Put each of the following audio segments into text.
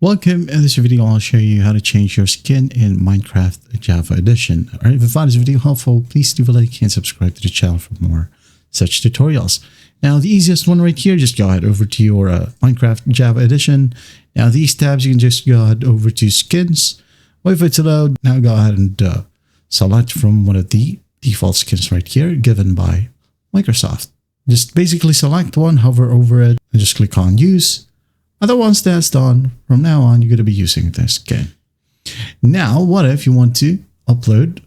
Welcome. In this video, I'll show you how to change your skin in Minecraft Java Edition. Alright, if you found this video helpful, please leave a like and subscribe to the channel for more such tutorials. Now, the easiest one right here, just go ahead over to your Minecraft Java Edition. Now, these tabs, you can just go ahead over to skins. Wait for it to load. Now, go ahead and select from one of the default skins right here given by Microsoft. Just basically select one, hover over it, and just click on use. And once that's done, from now on, you're going to be using this skin. Now, what if you want to upload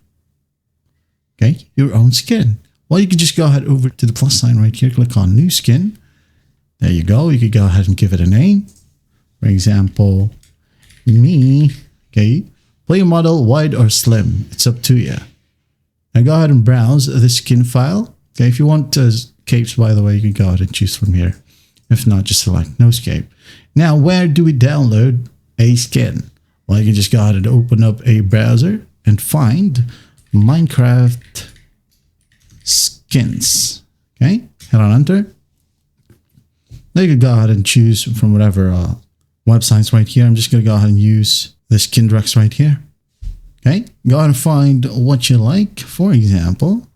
your own skin? Well, you can just go ahead over to the plus sign right here, click on new skin. There you go. You could go ahead and give it a name. For example, me, player model, wide or slim. It's up to you. Now go ahead and browse the skin file. If you want capes, by the way, you can go ahead and choose from here. If not, just select no scape. Now, where do we download a skin? Well, you can just go ahead and open up a browser and find Minecraft skins. Hit on enter. Now you can go ahead and choose from whatever websites right here. I'm just going to go ahead and use the skin Drex right here. Go ahead and find what you like. For example,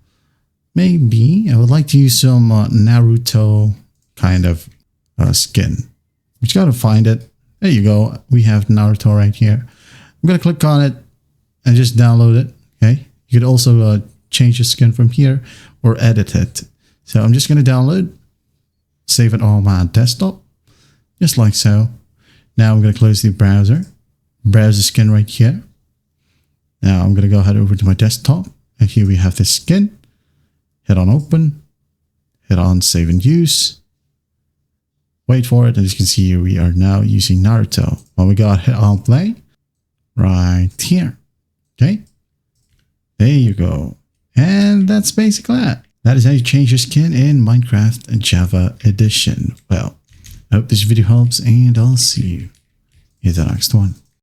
maybe I would like to use some Naruto kind of skin. You just got to find it. There you go. We have Naruto right here. I'm going to click on it and just download it. You could also change the skin from here or edit it. So I'm just going to download, save it on my desktop, just like so. Now I'm going to close the browser, browse the skin right here. Now I'm going to go ahead over to my desktop, and here we have this skin. Hit on open, hit on save and use. Wait for it, and as you can see here, we are now using Naruto. Well, we got hit on play right here. There you go. And that's basically it. That is how you change your skin in Minecraft Java Edition. Well, I hope this video helps, and I'll see you in the next one.